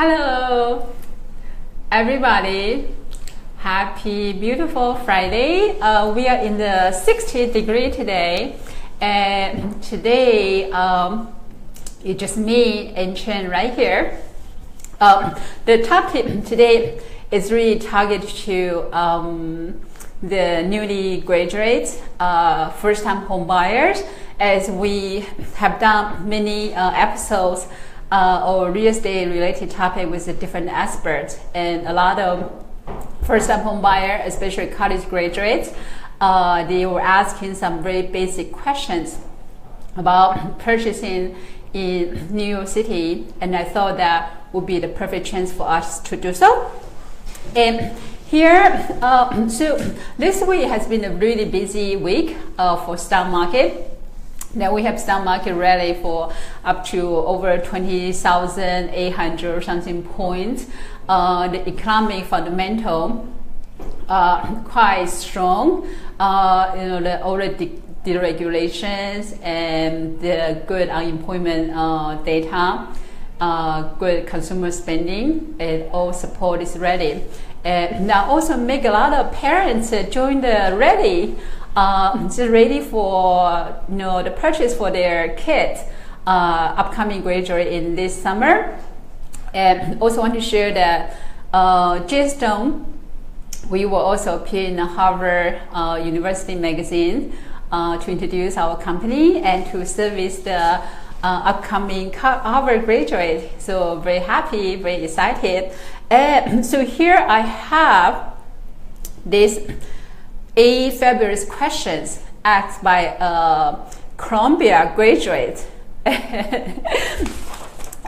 Hello, everybody. Happy, beautiful Friday. We are in the 60th degree today. And today, it's just me and Chang right here. The topic today is really targeted to the newly graduates, first-time home buyers, as we have done many episodes or real estate related topic with a different experts, and a lot of first-time home buyer, especially college graduates, they were asking some very basic questions about purchasing in New York City, and I thought that would be the perfect chance for us to do so. And here, so this week has been a really busy week for stock market. Now we have stock market rally for up to over 20,800 or something points. The economic fundamental quite strong. All the deregulations and the good unemployment data, good consumer spending, and all support is ready. And now also make a lot of parents join the rally. Just ready for the purchase for their kids, upcoming graduate in this summer. And also want to share that JadeStone, we will also appear in the Harvard University magazine to introduce our company and to service the upcoming Harvard graduate. So very happy, very excited. And so here I have this 8 fabulous questions asked by a Columbia graduate.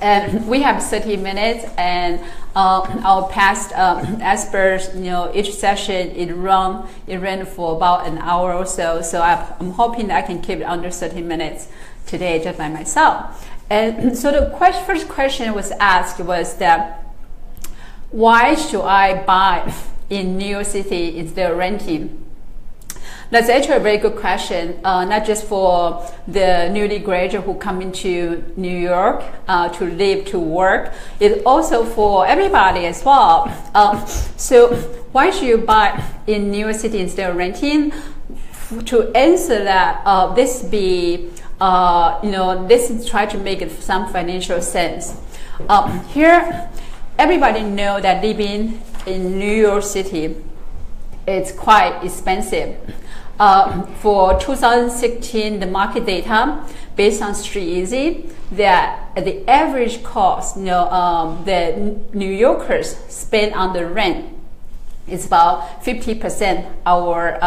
And we have 30 minutes, and our past experts, each session it ran for about an hour or so. So I'm hoping that I can keep it under 30 minutes today, just by myself. And so the first question was asked was that, why should I buy in New York City instead of renting? That's actually a very good question, not just for the newly graduate who come into New York to live, to work. It's also for everybody as well. So why should you buy in New York City instead of renting? To answer that, this is try to make it some financial sense. Here, everybody know that living in New York City is quite expensive. For 2016, the market data based on StreetEasy, that the average cost, the New Yorkers spend on the rent is about 50% our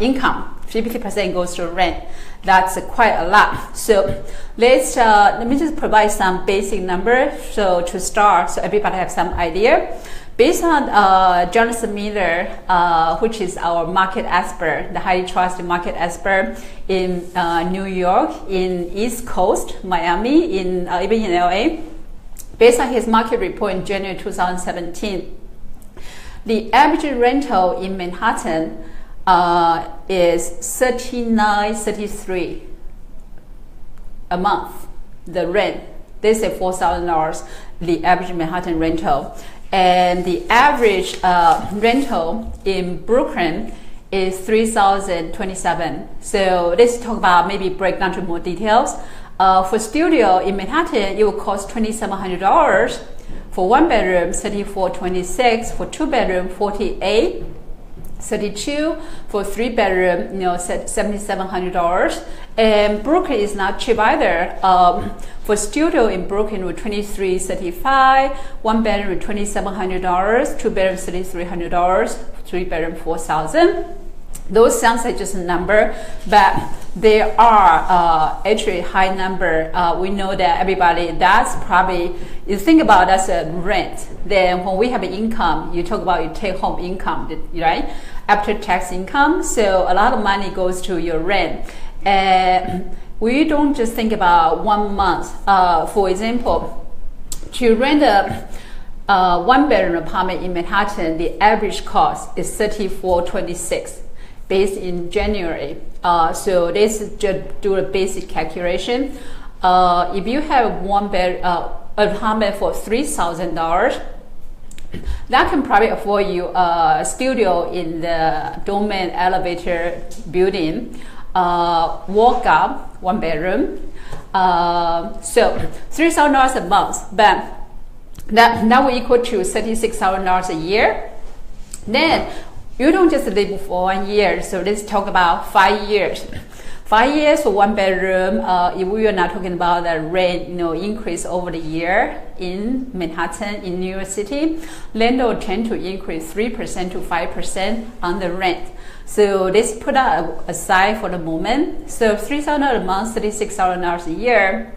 income. 50% goes to rent. That's quite a lot. So let me just provide some basic numbers. So to start, so everybody have some idea. Based on Jonathan Miller, which is our market expert, the highly trusted market expert in New York, in East Coast, Miami, even in LA, based on his market report in January 2017, the average rental in Manhattan is $39.33 a month. The rent, they say $4,000, the average Manhattan rental. And the average rental in Brooklyn is $3,027. So let's talk about, maybe break down to more details. For studio in Manhattan, it will cost $2,700. For one bedroom, $34.26. For two bedroom, $48.32. For three bedroom, $7,700. And Brooklyn is not cheap either. For studio in Brooklyn with $23.35, one bedroom with $2,700, two bedrooms $3,300, three bedroom $4,000. Those sounds like just a number, but there are actually high number. We know that everybody, that's probably, you think about that's a rent. Then when we have an income, you talk about your take-home income, right? After tax income, so a lot of money goes to your rent. And we don't just think about 1 month. For example, to rent a one bedroom apartment in Manhattan, the average cost is $34.26 based in January. So let's just do a basic calculation. If you have apartment for $3,000, that can probably afford you a studio in the domain elevator building, walk up, 1 bedroom. So $3,000 a month, but that will equal to $36,000 a year. Then you don't just live for 1 year. So let's talk about 5 years. 5 years for 1 bedroom. If we are not talking about the rent, increase over the year in Manhattan, in New York City, landlord tend to increase 3% to 5% on the rent. So let's put that aside for the moment. So $3,000 a month, $36,000 a year.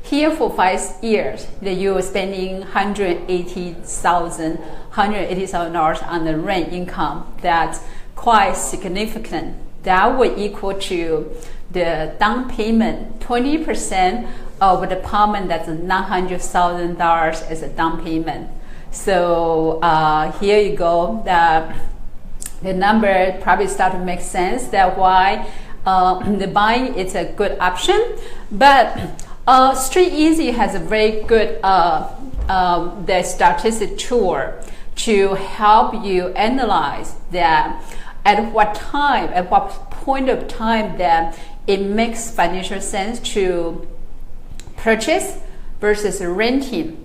Here for 5 years, that you are spending $180,000 on the rent income. That's quite significant. That would equal to the down payment, 20% of the apartment that's $900,000 as a down payment. So here you go. The number probably start to make sense. That's why the buying is a good option. But Street Easy has a very good the statistic tool to help you analyze that at what point of time that it makes financial sense to purchase versus renting.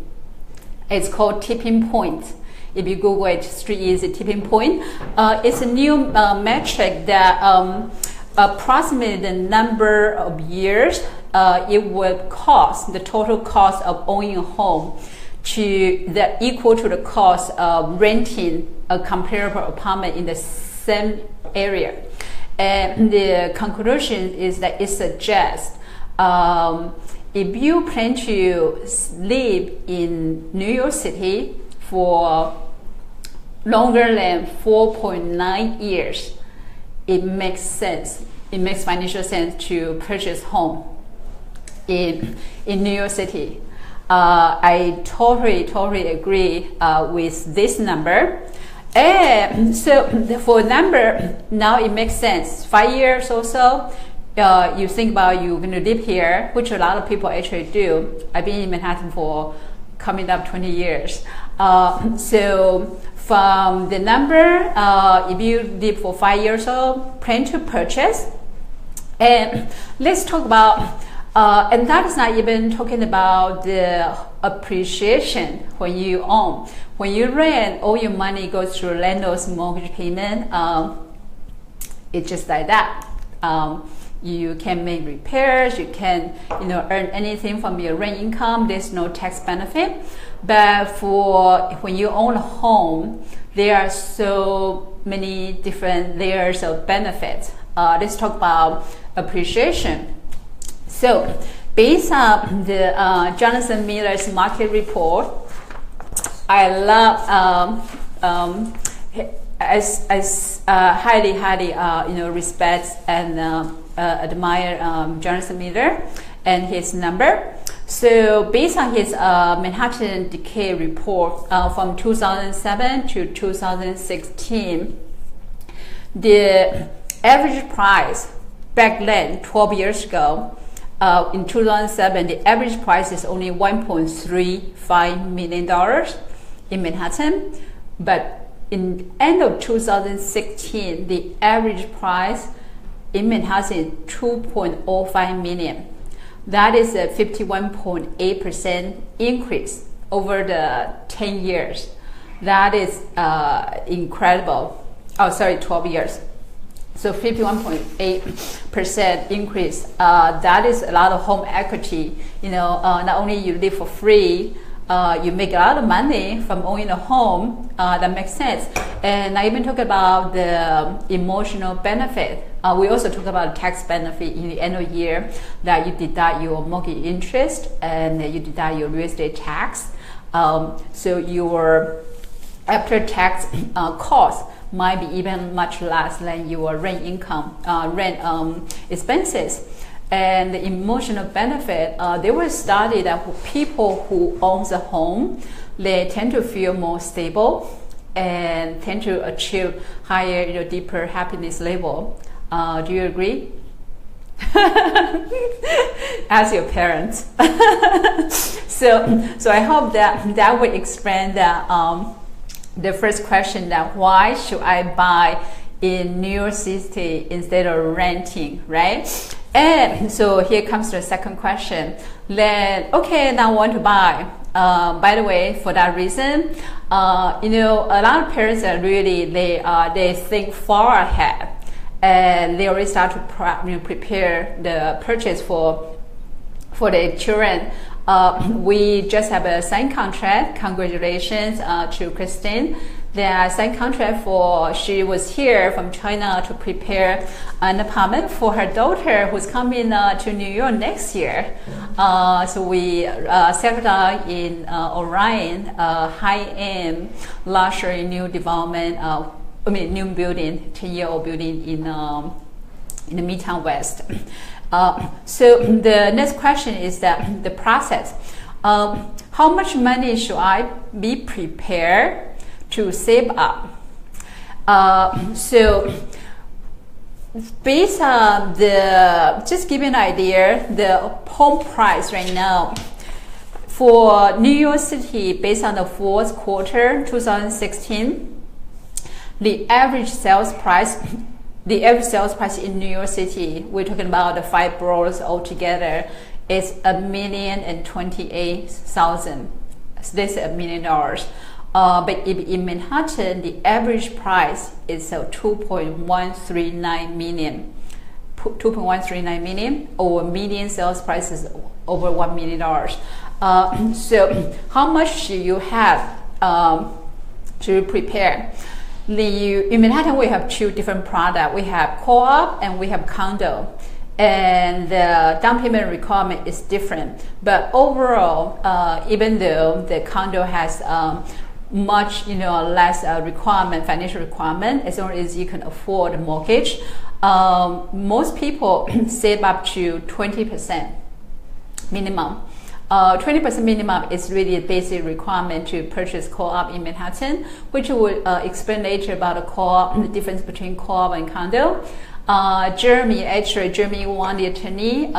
It's called tipping point. If you Google it, Street Easy tipping point, it's a new metric that approximately the number of years it would cost, the total cost of owning a home equal to the cost of renting a comparable apartment in the same area. And the conclusion is that it suggests if you plan to live in New York City for longer than 4.9 years, it makes sense. It makes financial sense to purchase home in New York City. I totally agree with this number. And so for number, now it makes sense. 5 years or so, you think about you're going to live here, which a lot of people actually do. I've been in Manhattan for coming up 20 years. So from the number, if you live for 5 years or so, plan to purchase. And let's talk about, and that is not even talking about the appreciation when you own. When you rent, all your money goes to landlord's mortgage payment. It's just like that. You can make repairs, you can earn anything from your rent income. There's no tax benefit. But for when you own a home, there are so many different layers of benefits. Let's talk about appreciation. So based on the Jonathan Miller's market report, I love highly respect and admire Jonathan Miller and his number. So based on his Manhattan Decay report from 2007 to 2016, the average price back then, 12 years ago, in 2007, the average price is only $1.35 million in Manhattan. But in end of 2016, the average price in Manhattan is $2.05 million. That is a 51.8% increase over the 10 years. That is incredible. Oh, sorry, 12 years. So 51.8% increase. That is a lot of home equity. Not only you live for free, you make a lot of money from owning a home. That makes sense. And I even talk about the emotional benefit. We also talk about tax benefit in the end of the year, that you deduct your mortgage interest and you deduct your real estate tax. So your after tax cost might be even much less than your rent income, expenses. And the emotional benefit, there was a study that people who own a home, they tend to feel more stable and tend to achieve higher, deeper happiness level. Do you agree? Ask your parents. So I hope that would explain the first question, that why should I buy in New York City instead of renting, right? And so here comes the second question. Then, okay, now I want to buy. By the way, for that reason, a lot of parents are really, they think far ahead, and they already start to prepare the purchase for their children. We just have a signed contract. Congratulations to Christine. They signed contract she was here from China to prepare an apartment for her daughter who's coming to New York next year. So we settled down in Orion, high-end luxury new development, new building, 10-year-old building in the Midtown West. So the next question is that the process. How much money should I be prepared to save up? So based on just give you an idea, the home price right now for New York City, based on the fourth quarter 2016, the average sales price in New York City, we're talking about the 5 boroughs altogether, is $1,028,000. So this is $1 million. But in Manhattan, the average price is $2.139 million. 2.139 million, or median sales price is over $1 million. So how much should you have to prepare? In Manhattan, we have 2 different products. We have co-op and we have condo. And the down payment requirement is different. But overall, even though the condo has much less financial requirement, as long as you can afford a mortgage, most people save up to 20% minimum. 20% minimum is really a basic requirement to purchase co-op in Manhattan, which we'll explain later about the co-op, the difference between co-op and condo. Jeremy, one, the attorney,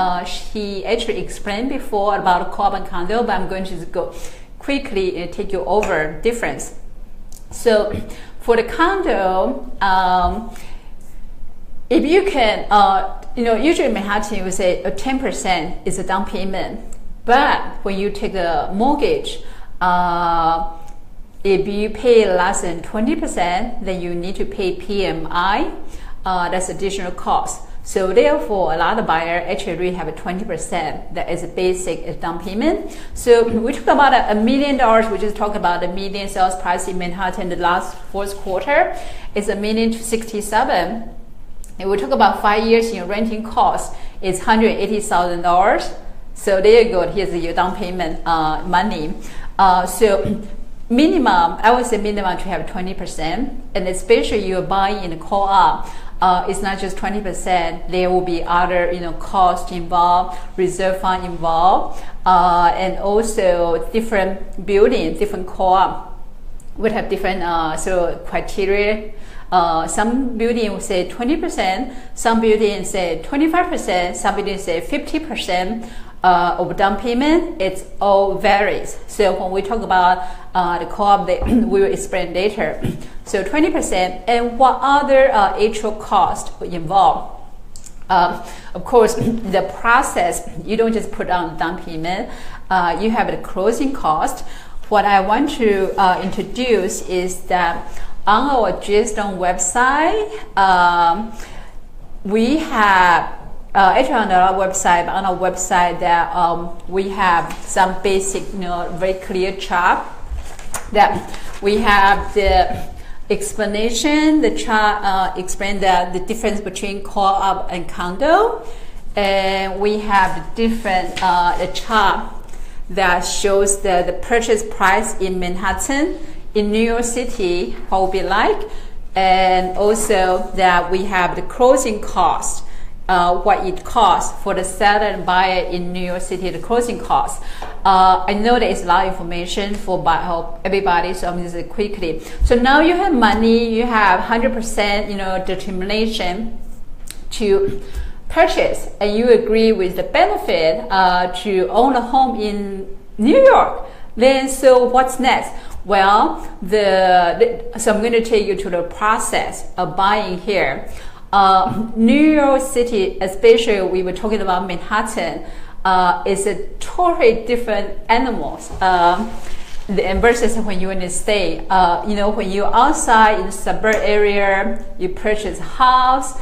he actually explained before about co-op and condo, but I'm going to just go quickly and take you over difference. So for the condo, if you can, usually in Manhattan, you would say 10% is a down payment. But when you take a mortgage, if you pay less than 20%, then you need to pay PMI. That's additional cost. So therefore, a lot of buyers actually have a 20% that is a basic down payment. So we talk about $1 million. We just talked about the median sales price in Manhattan the last fourth quarter is $1,067,000. And we talk about 5 years in renting cost is $180,000. So there you go. Here's your down payment money. So minimum, I would say minimum to have 20%, and especially you're buying in a co-op. It's not just 20%. There will be other, cost involved, reserve fund involved, and also different buildings, different co-op would have different criteria. Some buildings will say 20%, some buildings say 25%, some buildings say 50%. Of down payment, it's all varies. So when we talk about the co-op, we will explain later. So 20%, and what other actual cost involved? Of course, the process, you don't just put down down payment. You have the closing cost. What I want to introduce is that on our JadeStone website, we have actually on our website, that we have some basic, very clear chart that we have the explanation. The chart explain the difference between co-op and condo, and we have the different the chart that shows the purchase price in Manhattan, in New York City, what would be like, and also that we have the closing cost. What it costs for the seller and buyer in New York City, the closing costs. I know there is a lot of information for everybody, so I'm going to say quickly. So now you have money, you have 100%, determination to purchase and you agree with the benefit to own a home in New York, then so what's next? Well, so I'm going to take you to the process of buying here. New York City, especially we were talking about Manhattan, is a totally different animals. Versus when you're in the state, when you're outside in the suburb area, you purchase a house,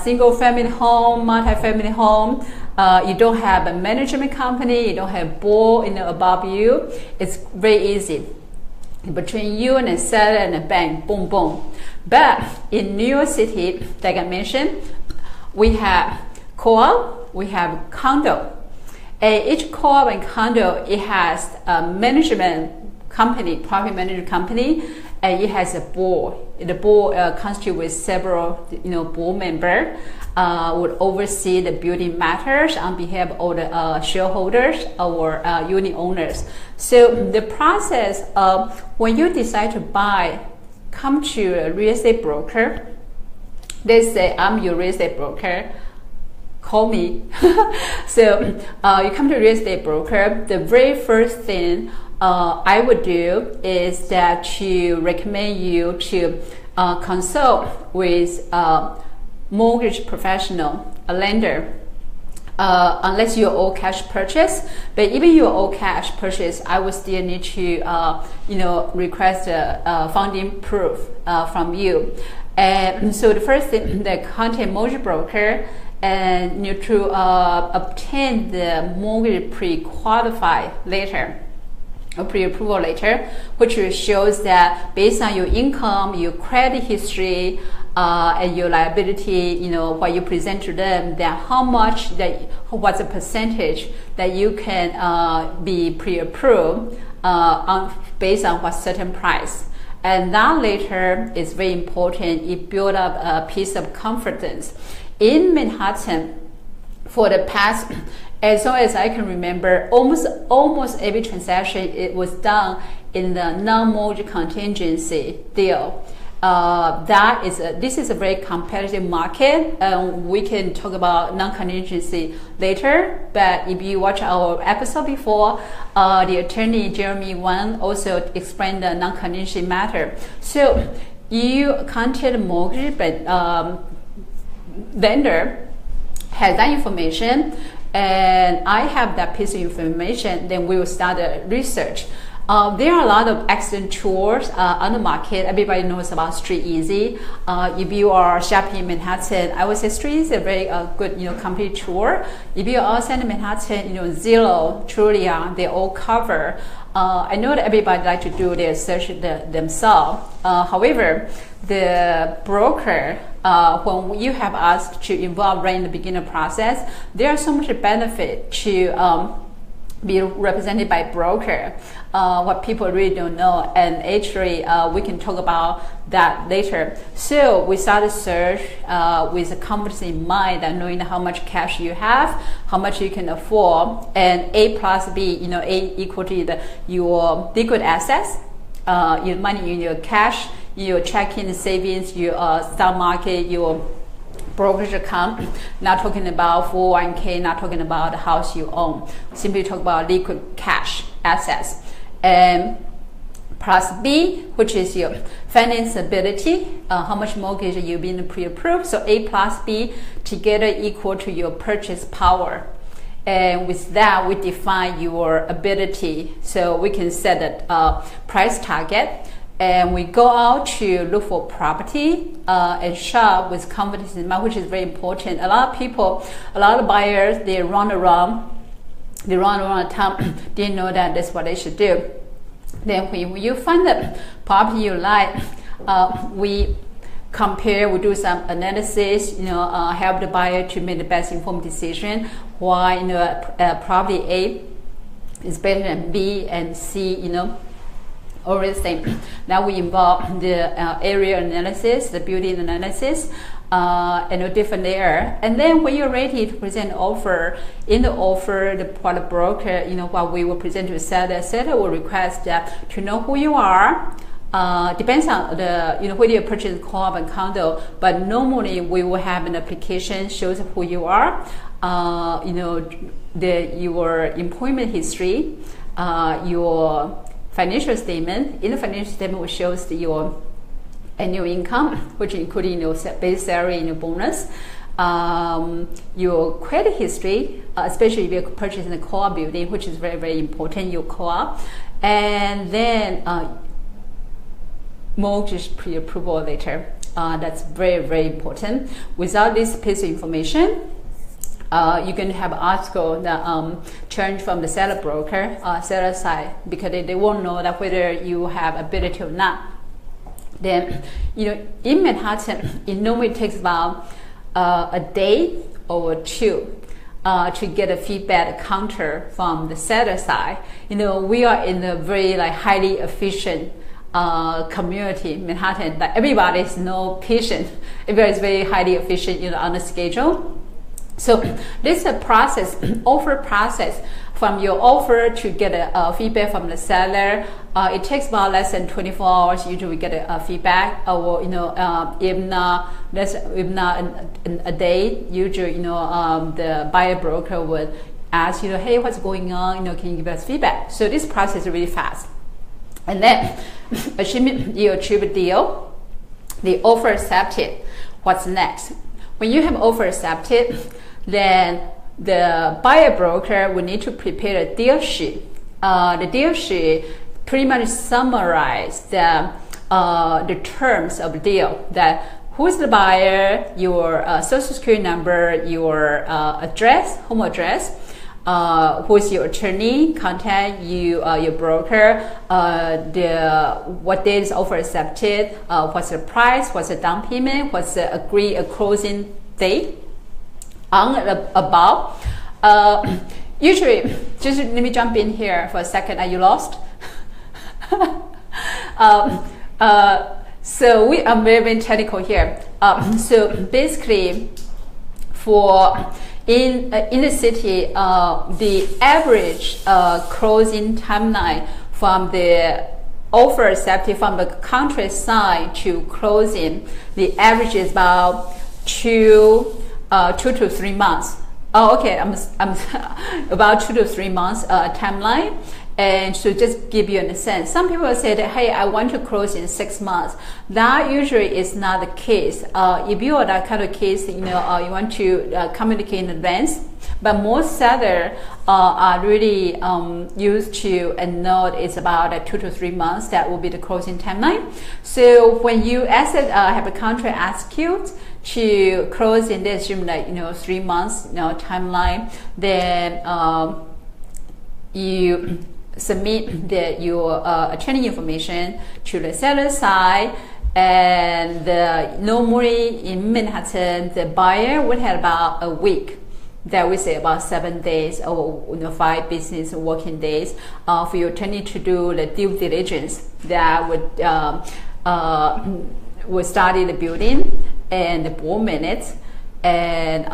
single family home, multi-family home, you don't have a management company, you don't have board above you. It's very easy. Between you and the seller and the bank, boom, boom. But in New York City, like I mentioned, we have co-op, we have condo. And each co-op and condo, it has a management company, property management company, and it has a board. The board constitutes with several, board members. Would oversee the building matters on behalf of the shareholders or unit owners. So the process of when you decide to buy, come to a real estate broker. They say, I'm your real estate broker. Call me. So you come to a real estate broker. The very first thing I would do is that to recommend you to consult with mortgage professional, a lender, unless you're all cash purchase. But even your all cash purchase, I would still need to, request a funding proof from you. And so the first thing, the contact mortgage broker, and to obtain the mortgage pre-qualified letter, a pre-approval letter, which shows that based on your income, your credit history, and your liability, what you present to them, that what's the percentage that you can be pre-approved based on what certain price. And that letter is very important. It builds up a piece of confidence. In Manhattan, for the past, as long as I can remember, almost every transaction it was done in the non-mortgage contingency deal. This is a very competitive market. We can talk about non-contingency later, but if you watch our episode before, the attorney Jeremy Wang also explained the non-contingency matter. So you contact the mortgage, but lender has that information, and I have that piece of information, then we will start the research. There are a lot of excellent tools on the market. Everybody knows about Street Easy. If you are shopping in Manhattan, I would say Street Easy is a very good, complete tour. If you are outside Manhattan, Zillow, Trulia, they all cover. I know that everybody like to do their search themselves. However, the broker, when you have asked to involve right in the beginning process, there are so much benefit to be represented by broker, what people really don't know, and actually we can talk about that later. So we started search with a confidence in mind, and knowing how much cash you have, how much you can afford, and A plus B, A equal to your liquid assets, your money in your cash, your checking, savings, your stock market, your brokerage account. Not talking about 401k, not talking about the house you own. Simply talk about liquid cash assets. And plus B, which is your finance ability, how much mortgage you've been pre-approved. So A plus B together equal to your purchase power. And with that, we define your ability. So we can set a price target. And we go out to look for property and shop with confidence in mind, which is very important. A lot of buyers, they run around town, didn't know that that's what they should do. Then when you find the property you like, we compare, we do some analysis, help the buyer to make the best informed decision. Why property A is better than B and C, all the same. Now we involve the area analysis, the building analysis, and a different layer. And then when you're ready to present offer, in the offer, the broker, what we will present to the seller will request that to know who you are, Depends on the, whether you purchase co-op and condo, but normally we will have an application shows who you are, your employment history, your financial statement. In the financial statement, which shows your annual income, which including your base salary and your bonus, your credit history, especially if you're purchasing a co-op building, which is very, very important, your co-op, and then mortgage pre-approval letter. That's very, very important. Without this piece of information, you're going to have an article that change from the seller broker, seller side, because they won't know that whether you have ability or not. Then, in Manhattan, it normally takes about a day or two to get a feedback counter from the seller side. We are in a very highly efficient community, Manhattan. Like everybody is no patient. Everybody is very highly efficient, on the schedule. So this is a process, offer process. From your offer to get a feedback from the seller, it takes about less than 24 hours. Usually we get a feedback, or if not a day. Usually, the buyer broker would ask, hey, what's going on? Can you give us feedback? So this process is really fast. And then, assuming you achieve a deal, the offer accepted. What's next? When you have offer accepted, then the buyer broker will need to prepare a deal sheet. The deal sheet pretty much summarizes the terms of the deal. That who's the buyer, your social security number, your address, home address, who's your attorney, contact you, your broker, what date is offer accepted, what's the price, what's the down payment, what's the agreed closing date. On about usually, just let me jump in here for a second. Are you lost? So we are very, very technical here. So basically, for in the city, the average closing timeline from the offer accepted, from the contract signed to closing, the average is about 2 to 3 months. Oh, okay. I'm about 2 to 3 months timeline. And so just give you a sense. Some people say that, hey, I want to close in 6 months. That usually is not the case. If you are that kind of case, you want to communicate in advance. But most sellers are really used to a note is about 2 to 3 months. That will be the closing timeline. So when you have a contract execute to close in this, 3 months timeline, then you submit your attorney information to the seller side, and normally in Manhattan, the buyer would have about a week. That we say about 7 days or 5 business working days for your attorney to do the due diligence. That would study the building and the board minutes and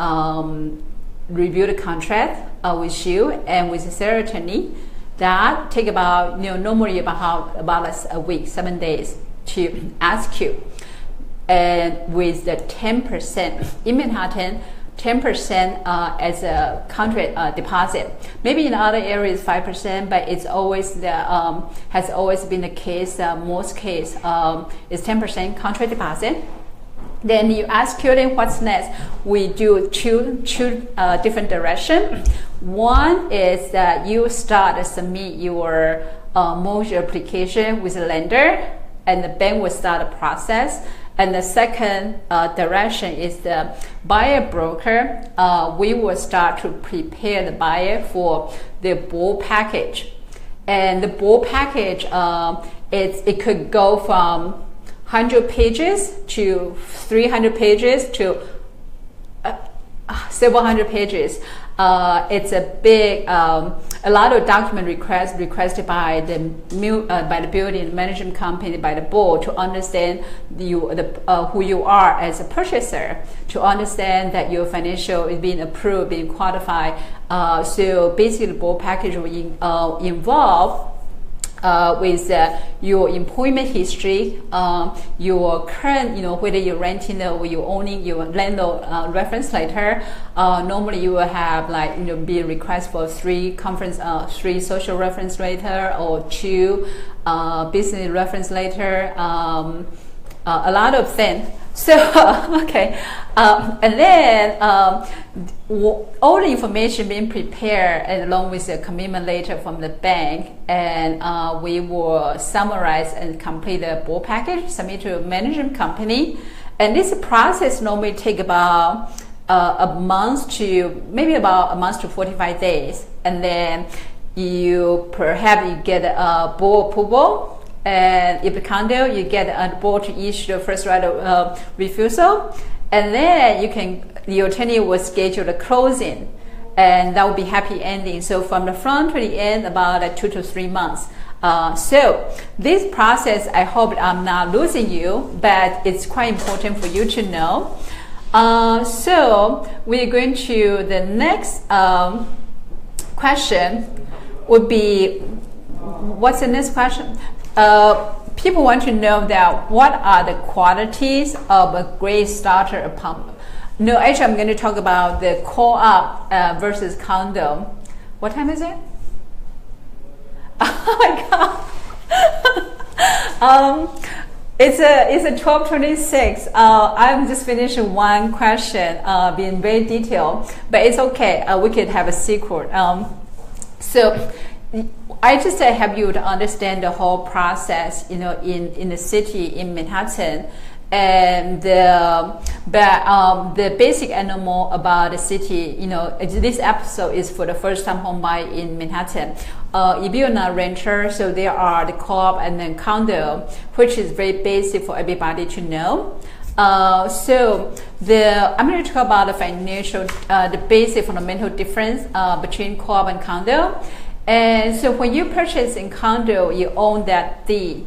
review the contract with you and with the seller attorney. That take about normally about a week, 7 days to execute. And with the 10% in Manhattan, 10% as a contract deposit. Maybe in other areas 5%, but it's always has always been the case. Most case is 10% contract deposit. Then you ask Q&A, what's next? We do two different directions. One is that you start to submit your mortgage application with the lender, and the bank will start the process. And the second direction is the buyer broker. We will start to prepare the buyer for the board package. And the board package, it could go from 100 pages to 300 pages to several hundred pages. It's a big, a lot of document requested by the building management company, by the board, to understand who you are as a purchaser, to understand that your financial is being approved, being qualified. So basically, the board package will involve with your employment history, your current, whether you're renting or you're owning, your landlord reference letter. Normally you will have be a request for three social reference letter or 2 business reference letter, a lot of things. So, okay, and then all the information being prepared and along with the commitment letter from the bank, and we will summarize and complete the board package, submit to a management company. And this process normally take about a month to 45 days. And then perhaps you get a board approval. And if the condo, you get a board to issue the first right of refusal, and then your tenant will schedule the closing, and that will be happy ending. So from the front to the end, about 2 to 3 months. So this process, I hope I'm not losing you, but it's quite important for you to know. So we're going to the next question. Would be, what's the next question? People want to know that what are the qualities of a great starter apartment? No, actually, I'm going to talk about the co-op versus condo. What time is it? Oh my God! It's a 12:26. I'm just finishing one question, being very detailed, but it's okay. We could have a secret. So I just help you to understand the whole process, in the city, in Manhattan, and the basic animal about the city. This episode is for the first time home buyer in Manhattan. If you're not a renter, so there are the co-op and then condo, which is very basic for everybody to know. So I'm going to talk about the financial, the basic fundamental difference between co-op and condo. And so when you purchase in condo, you own that deed,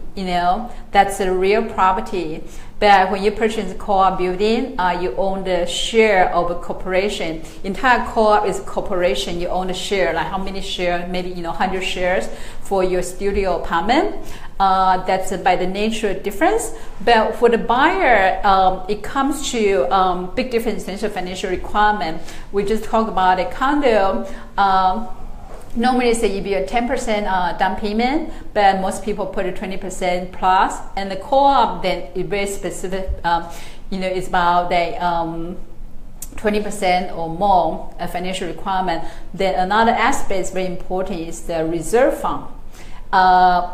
that's a real property. But when you purchase a co-op building, you own the share of a corporation. Entire co-op is a corporation. You own the share, like how many shares, maybe 100 shares for your studio apartment. That's by the nature difference. But for the buyer, it comes to big difference in terms of financial requirement. We just talked about a condo. Normally, say you be a 10% down payment, but most people put a 20% plus. And the co-op then is very specific. It's about the 20% or more financial requirement. Then another aspect is very important is the reserve fund.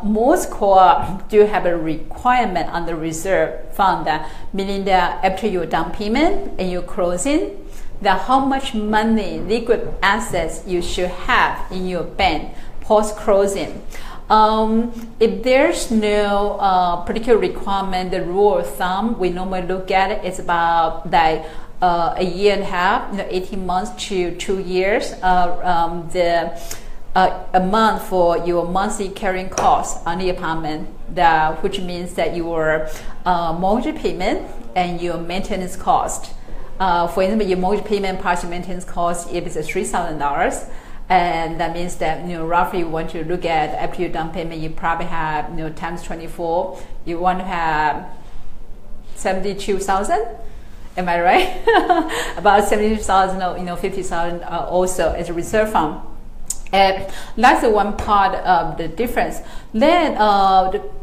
Most co-op do have a requirement on the reserve fund, meaning that after your down payment and your closing, that how much money, liquid assets you should have in your bank post-closing. If there's no particular requirement, the rule of thumb we normally look at it is about a year and a half, 18 months to 2 years, a month for your monthly carrying costs on the apartment, which means that your mortgage payment and your maintenance cost. For example, your mortgage payment plus your maintenance cost, if it's $3,000, and that means that roughly you want to look at after your down payment, you probably have times 24, you want to have 72,000. Am I right? About 72,000 or 50,000 also as a reserve fund. And that's the one part of the difference. Then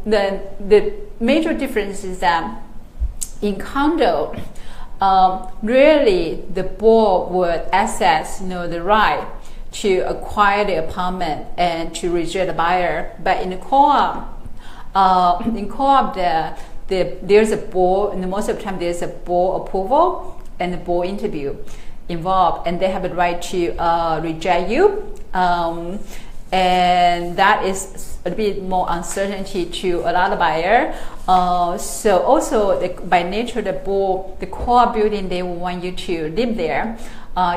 the major difference is that in condo, really the board would assess the right to acquire the apartment and to reject the buyer. But in the co-op, there's a board, and most of the time there's a board approval and a board interview involved, and they have the right to reject you. And that is a bit more uncertainty to a lot of buyer. So also by nature, the co-op building, they will want you to live there,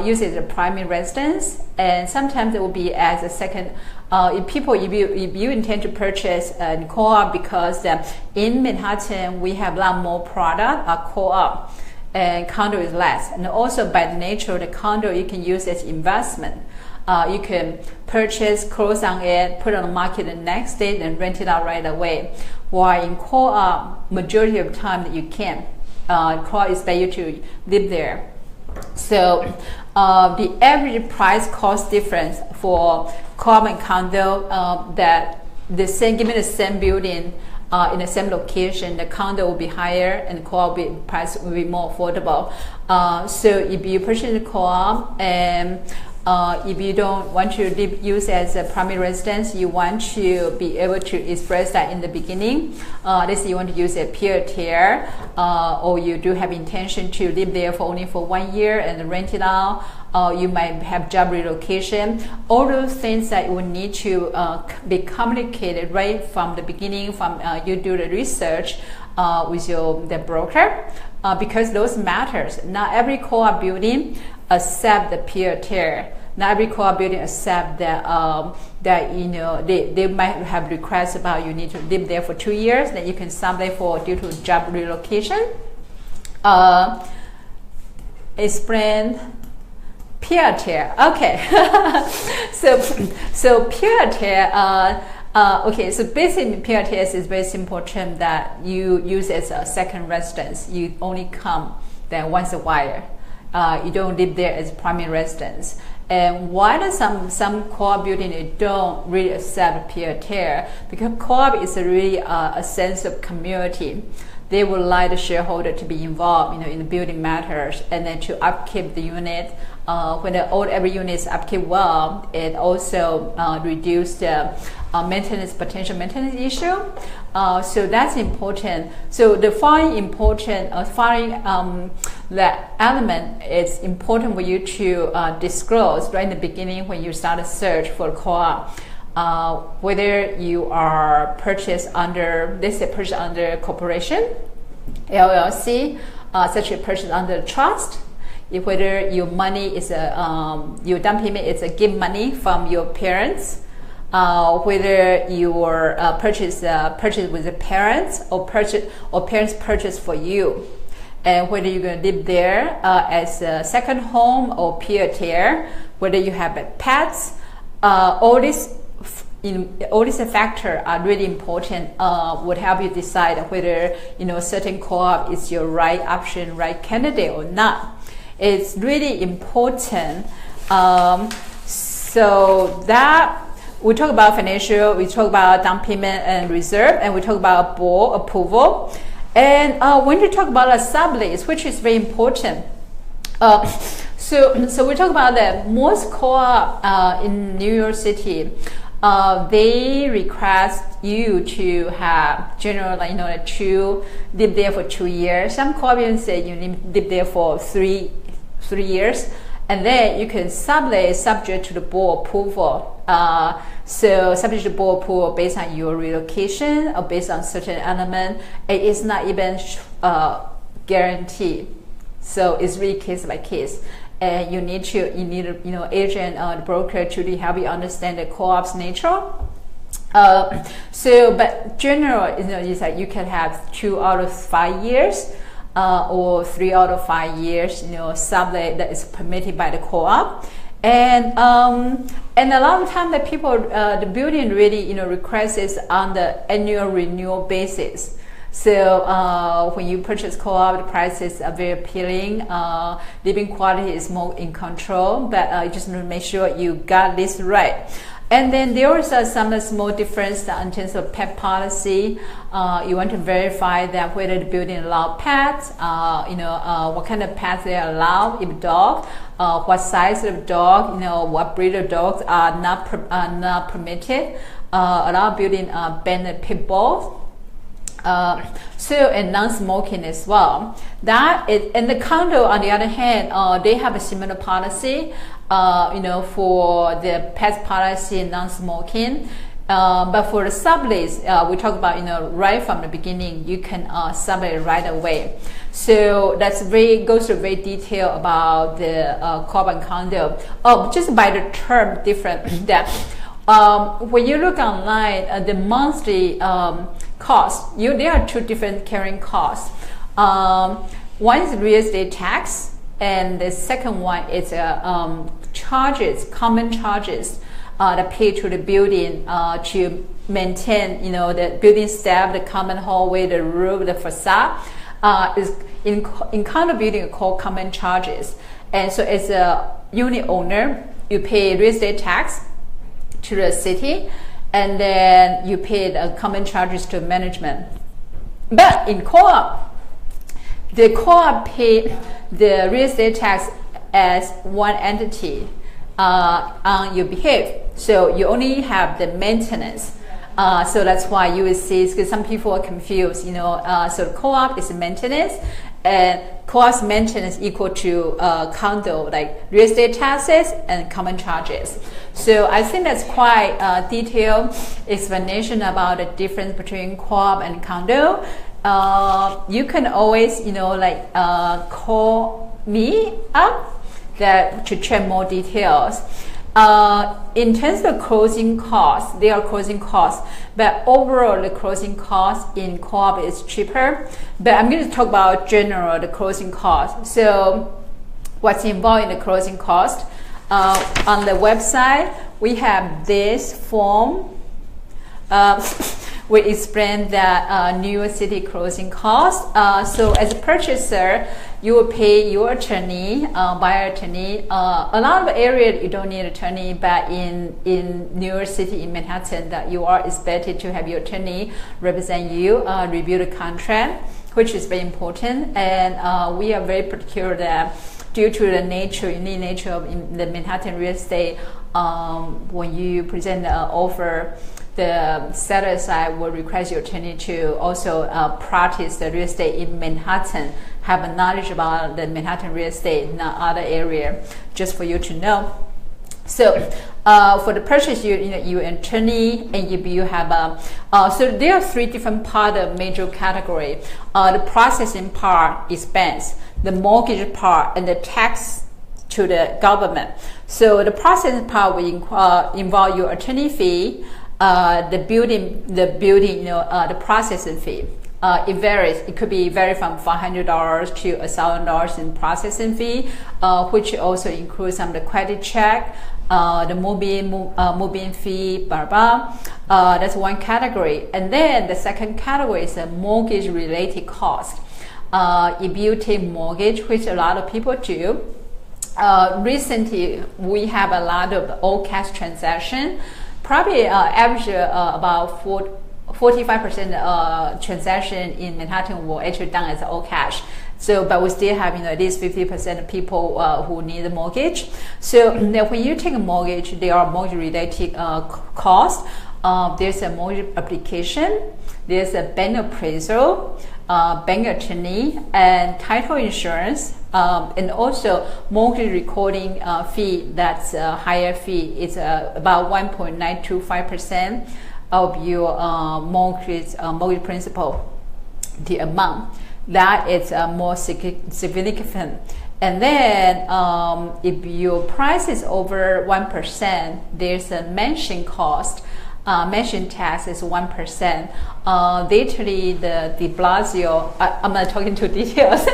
use it as a primary residence, and sometimes it will be as a second. If you intend to purchase a co-op, because in Manhattan we have a lot more product co-op, and condo is less. And also by the nature of the condo, you can use as investment. you can purchase, close on it, put it on the market the next day, then rent it out right away. While in co-op, majority of the time that you can't. Co-op is better to live there. So the average price cost difference for co-op and condo, that the same, given the same building in the same location, the condo will be higher and co-op price will be more affordable. So if you purchase a co-op and if you don't want to use as a primary residence, you want to be able to express that in the beginning. Let's say you want to use a pied-à-terre, or you do have intention to live there for only 1 year and rent it out. You might have job relocation. All those things that will need to be communicated right from the beginning, from you do the research with the broker, because those matters. Not every co-op building accept the pied-à-terre. Not every co-op building accept that that they might have requests about you need to live there for 2 years, then you can sublet for due to job relocation. Explain pied-à-terre. Okay, so pied-à-terre. Okay, so basically pied-à-terre is very simple term that you use as a second residence. You only come there once a while. You don't live there as primary residence. And why does some co-op building they don't really accept pied-à-terre? Because co-op is really a sense of community. They would like the shareholder to be involved, in the building matters, and then to upkeep the unit. When every unit is upkeep well, it also reduces the potential maintenance issue. So that's important. So the following that element is important for you to disclose right in the beginning when you start a search for co-op. Whether you are purchased under, let's say purchased under corporation, LLC, such a purchase under trust. If whether your money is your down payment is a gift money from your parents, whether your purchase with the parents or parents purchase for you, and whether you're going to live there as a second home or pied-à-terre, whether you have pets, all these factors are really important. Would help you decide whether certain co-op is your right option, right candidate or not. It's really important. So that we talk about financial, we talk about down payment and reserve, and we talk about board approval. And when you talk about a sublease, which is very important. So we talk about that most co-op in New York City, they request you to have generally, to live there for 2 years. Some co-ops say you need to live there for three years, and then you can sublet subject to the board approval. So subject to board approval based on your relocation or based on certain element, it is not even guaranteed. So it's really case by case. And you need agent or the broker to really help you understand the co-op's nature. But general, is that you can have 2 out of 5 years, or 3 out of 5 years, sublet that is permitted by the co-op. And a lot of time that people, the building really, request is on the annual renewal basis. So when you purchase co-op, the prices are very appealing. Living quality is more in control, but you just need to make sure you got this right. And then there is some small difference in terms of pet policy. You want to verify that whether the building allow pets, what kind of pets they allow, if dog, what size of dog, what breed of dogs are not permitted. A lot of buildings ban the pit bulls. And non-smoking as well. And the condo, on the other hand, they have a similar policy, for the pet policy and non-smoking. But for the sublease, we talk about, right from the beginning, you can sublet right away. So that's goes to very detail about the co-op and condo. Just by the term different that. When you look online, the monthly cost, there are 2 different carrying costs. One is real estate tax, and the second one is charges, common charges that pay to the building to maintain, the building staff, the common hallway, the roof, the facade, is in condo building called common charges. And so as a unit owner, you pay real estate tax to the city, and then you pay the common charges to management. But in co-op, the co-op pay the real estate tax as one entity on your behalf. So you only have the maintenance. So that's why you will see, because some people are confused, so co-op is maintenance, and co-op's maintenance equal to condo, like real estate taxes and common charges. So I think that's quite a detailed explanation about the difference between co-op and condo. You can always, call me up to check more details. In terms of closing costs, they are closing costs, but overall the closing cost in co-op is cheaper. But I'm going to talk about general the closing cost. So what's involved in the closing cost? On the website, we have this form. We explain that New York City closing cost. So as a purchaser, you will pay your attorney, buyer attorney. A lot of areas you don't need attorney, but in New York City, in Manhattan, that you are expected to have your attorney represent you, review the contract, which is very important. And we are very particular that due to the unique nature of the Manhattan real estate, when you present the offer, the seller side will request your attorney to also practice the real estate in Manhattan, have a knowledge about the Manhattan real estate, not other area, just for you to know. So for the purchase, you attorney, and you have so there are three different part of major category. The processing part, expense, the mortgage part, and the tax to the government. So the processing part will involve your attorney fee, the building, the processing fee. It varies. It could be vary from $500 to $1,000 in processing fee, which also includes some of the credit check, the moving fee, blah blah. That's one category. And then the second category is a mortgage related cost. If you take mortgage, which a lot of people do, recently we have a lot of all cash transaction. Probably average about 45% transaction in Manhattan will actually done as all cash. So, but we still have at least 50% of people who need a mortgage. So when you take a mortgage, there are mortgage related costs. There's a mortgage application. There's a bank appraisal, bank attorney, and title insurance, and also mortgage recording fee. That's a higher fee. It's about 1.925% of your mortgage principal, the amount. That is more significant. And then if your price is over 1%, there's a mention cost. Mention tax is 1%. Literally, the de Blasio, I'm not talking to details,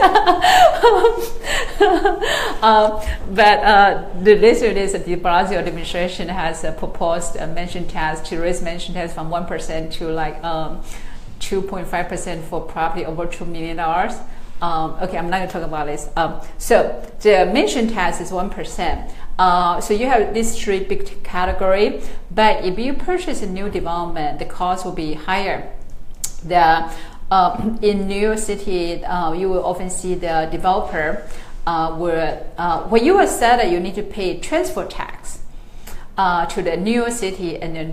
but the listen is the de Blasio administration has proposed a mention tax to raise mention tax from 1% to like 2.5% for property over $2 million. Okay, I'm not going to talk about this. So the mention tax is 1%. So you have these three big category, but if you purchase a new development, the cost will be higher. In New York City, you will often see the developer when you are seller, you need to pay transfer tax to the New York City and the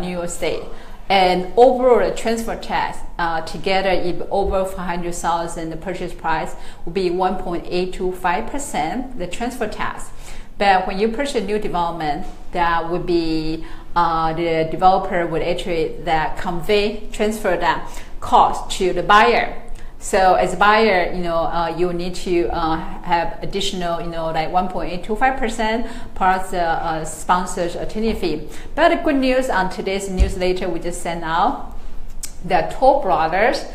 New York State. And overall, the transfer tax together, if over $500,000, the purchase price will be 1.825%. The transfer tax. But when you purchase a new development, that would be the developer would actually transfer that cost to the buyer. So as a buyer, you need to have additional, like 1.825% plus the sponsor's attorney fee. But the good news on today's newsletter we just sent out, the Toll Brothers,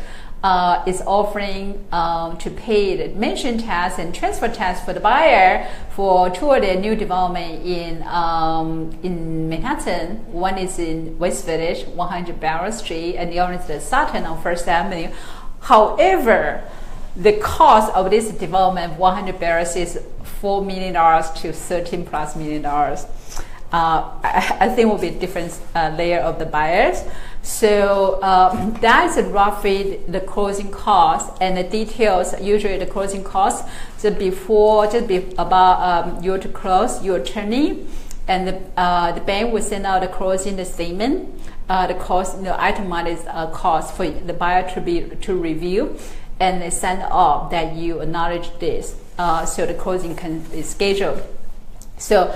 is offering to pay the mansion tax and transfer tax for the buyer for two of their new development in Manhattan. One is in West Village, 100 Barrel Street, and the other is the Sutton on First Avenue. However, the cost of this development, 100 Barrels, is $4 million to $13+ million. I think will be a different layer of the buyers. So that is roughly the closing cost, and the details. Usually the closing cost, so before about you to close, your attorney and the bank will send out the closing statement. The cost, itemized cost for the buyer to review, and they send off that you acknowledge this, so the closing can be scheduled. So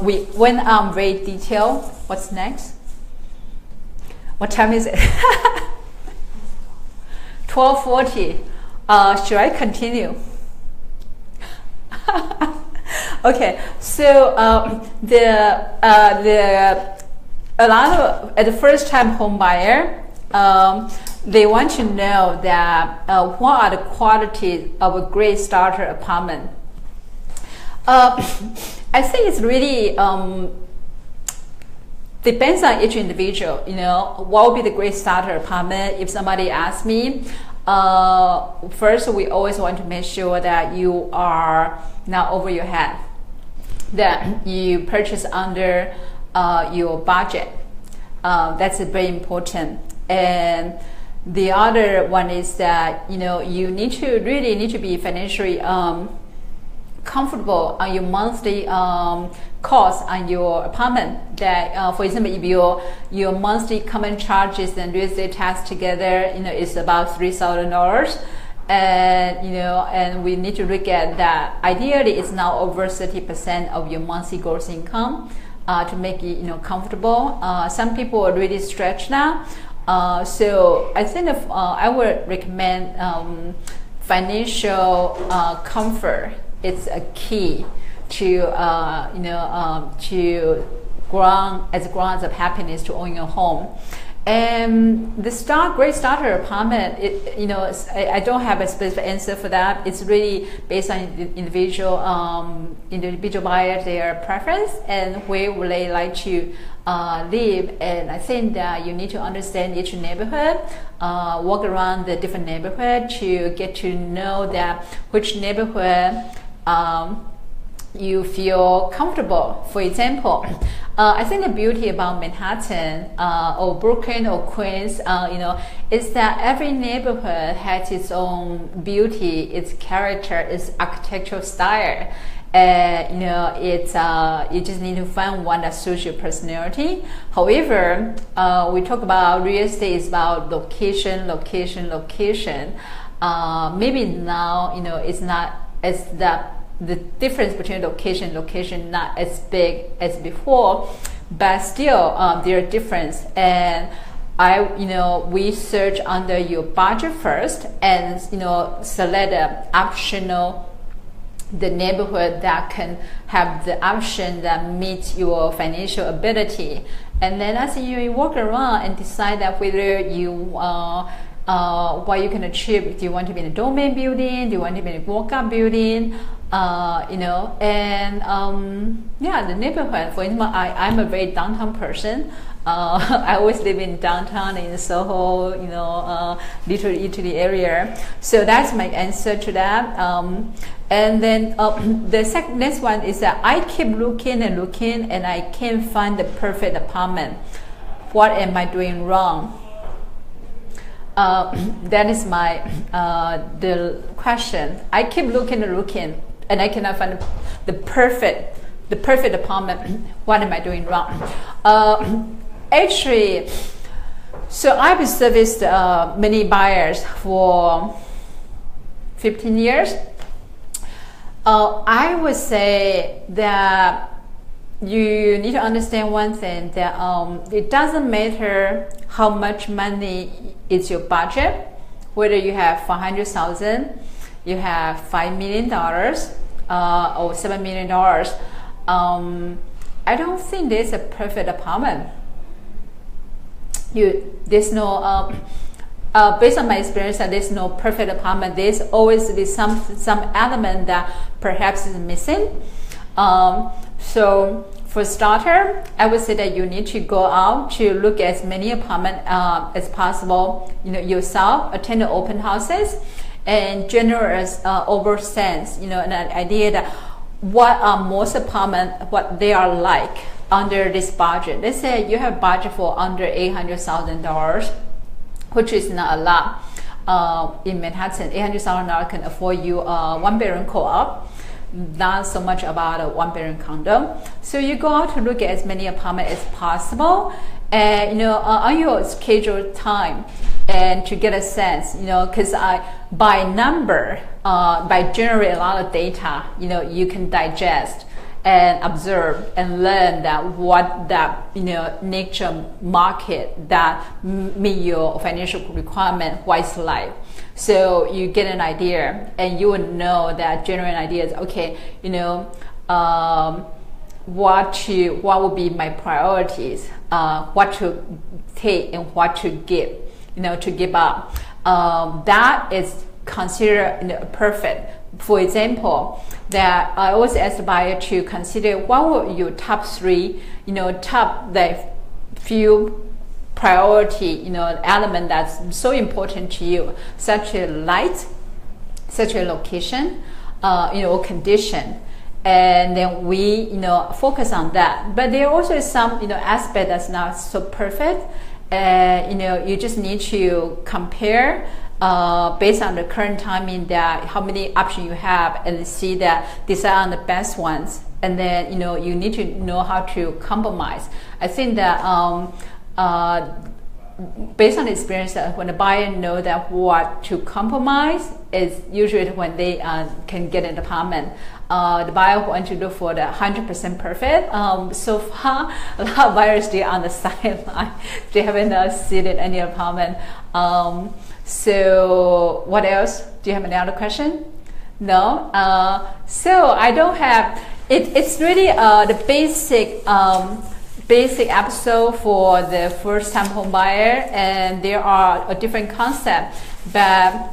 we went on very detailed. What's next? What time is it? 12:40. Should I continue? Okay. So a lot of at the first time home buyer, they want to know that what are the qualities of a great starter apartment. I think it's really depends on each individual. What would be the great starter apartment? If somebody asks me, first we always want to make sure that you are not over your head, that you purchase under your budget. That's very important. And the other one is that you need to be financially comfortable on your monthly cost on your apartment. That for example, if your monthly common charges and real estate tax together is about $3,000, and we need to look at that. Ideally, it's now over 30% of your monthly gross income to make it comfortable. Some people are really stretched now, so I think I would recommend financial comfort. It's a key to to grounds of happiness to own your home. And the great starter apartment, I don't have a specific answer for that. It's really based on individual buyer, their preference, and where would they like to live. And I think that you need to understand each neighborhood, walk around the different neighborhood to get to know that which neighborhood you feel comfortable. For example, I think the beauty about Manhattan or Brooklyn or Queens, is that every neighborhood has its own beauty, its character, its architectural style. You just need to find one that suits your personality. However, we talk about real estate is about location. Maybe now, it's not as that. The difference between location not as big as before, but still there are difference. And we search under your budget first, and select the neighborhood that can have the option that meets your financial ability. And then as you walk around and decide that whether you what you can achieve. Do you want to be in a domain building? Do you want to be in a walk-up building? The neighborhood. For example, I'm a very downtown person. I always live in downtown in Soho, Little Italy area. So that's my answer to that. And then the next one is that I keep looking and I can't find the perfect apartment. What am I doing wrong? That is my the question. I keep looking and I cannot find the perfect apartment. What am I doing wrong? Actually, so I've serviced many buyers for 15 years. I would say that you need to understand one thing, that it doesn't matter how much money is your budget, whether you have $500,000, you have $5 million, or $7 million. I don't think there's a perfect apartment. There's no. based on my experience, that there's no perfect apartment. There's always be some element that perhaps is missing. So for starter, I would say that you need to go out to look at as many apartments as possible. Yourself, attend the open houses, and generate over sense. An idea that what are most apartments, what they are like under this budget. Let's say you have budget for under $800,000, which is not a lot. In Manhattan, $800,000 can afford you a 1-bedroom co-op. Not so much about a 1-bedroom condo. So you go out to look at as many apartments as possible, and on your scheduled time, and to get a sense, because by number, by generate a lot of data, you can digest and observe and learn that what that nature market that meet your financial requirement, what it's like. So you get an idea, and you will know that generate ideas. Okay, what would be my priorities? What to take and what to give, to give up. That is considered perfect. For example, that I always ask the buyer to consider what were your top 3, top the few priority, element that's so important to you, such a light, such a location, condition, and then we, focus on that. But there also is some, aspect that's not so perfect, and you just need to compare. Based on the current timing, that how many options you have, and see that decide on the best ones, and then you need to know how to compromise. I think that based on experience, when the buyer know that what to compromise is usually when they can get an apartment. The buyer want to look for the 100% perfect. So far, a lot of buyers still on the sideline. They haven't seen any apartment. So what else? Do you have any other question? No. So I don't have. It's really the basic episode for the first-time home buyer, and there are a different concept. But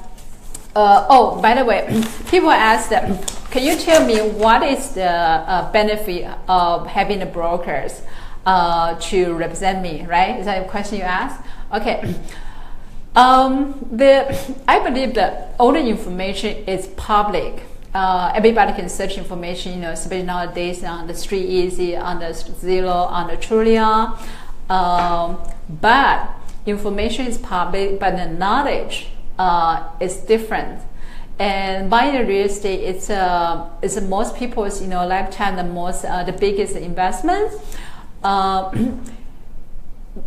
by the way, people ask that, can you tell me what is the benefit of having the brokers to represent me? Right? Is that a question you asked? Okay. I believe that all the information is public. Everybody can search information, especially nowadays on the Street Easy, on the Zillow, on the Trulia. But information is public, but the knowledge is different. And buying a real estate, it's most people's lifetime the biggest investment.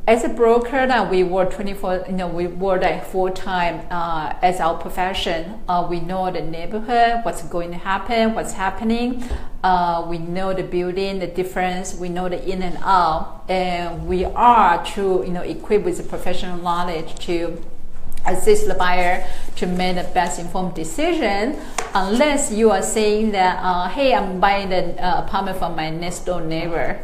As a broker, that we work 24, we work like full time as our profession. We know the neighborhood, what's going to happen, what's happening. We know the building, the difference. We know the in and out, and we are equipped with the professional knowledge to assist the buyer to make the best informed decision. Unless you are saying that, hey, I'm buying the apartment from my next door neighbor.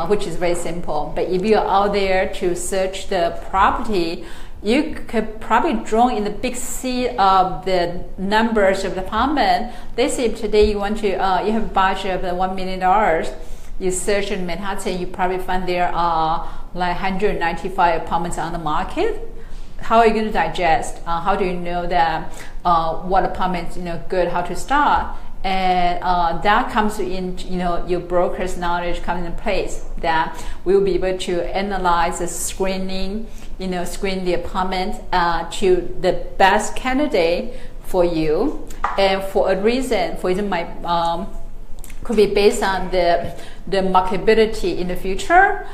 Which is very simple. But if you're out there to search the property, you could probably draw in the big sea of the numbers of the apartment. Let's say if today you want to, you have a budget of $1 million. You search in Manhattan, you probably find there are like 195 apartments on the market. How are you going to digest? How do you know that what apartment is good? How to start? And that comes in, your broker's knowledge comes in place, that we will be able to analyze the screening, screen the apartment to the best candidate for you, and for a reason. For example, could be based on the marketability in the future.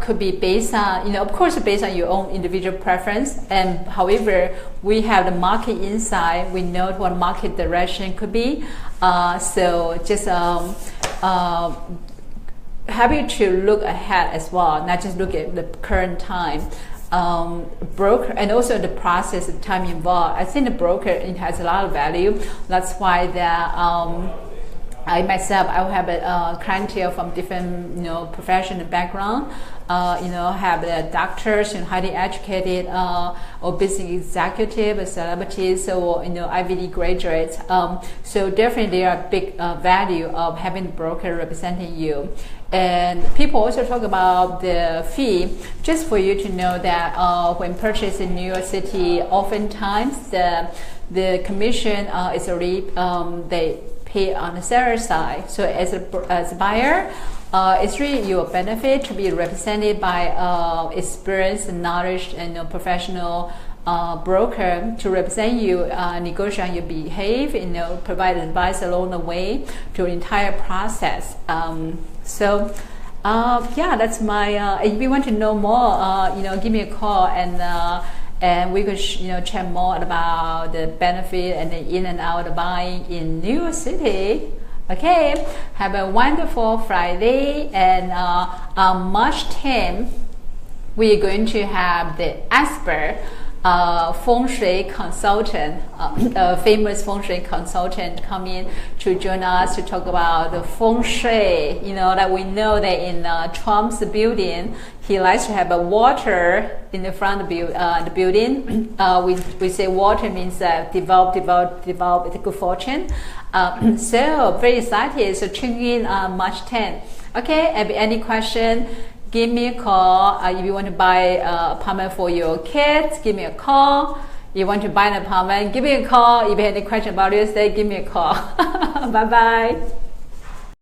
Could be based on, of course, based on your own individual preference. And however, we have the market insight. We know what market direction could be. So just happy to look ahead as well, not just look at the current time. Broker, and also the process, the time involved. I think the broker, it has a lot of value. That's why that I myself, I have a clientele from different, professional background. Have the doctors and highly educated or business executive, celebrities, or Ivy League graduates. So definitely there are big value of having a broker representing you. And people also talk about the fee, just for you to know that when purchasing in New York City, oftentimes the commission is already they pay on the seller side. So as a buyer, it's really your benefit to be represented by experienced, knowledge, and professional broker to represent you, negotiate your behavior, provide advice along the way to the entire process. Yeah, that's my. If you want to know more, give me a call and we could chat more about the benefit and the in and out buying in New York City. Okay, have a wonderful Friday, and on March 10th, we're going to have the expert feng shui consultant, a famous feng shui consultant, come in to join us to talk about the feng shui. That we know that in Trump's building, he likes to have a water in the front of the building. We say water means develop, it's good fortune. So very excited. So tune in on March 10th. Okay, any question? Give me a call. If you want to buy an apartment for your kids, give me a call. If you want to buy an apartment, give me a call. If you have any question about real estate, give me a call. Bye-bye.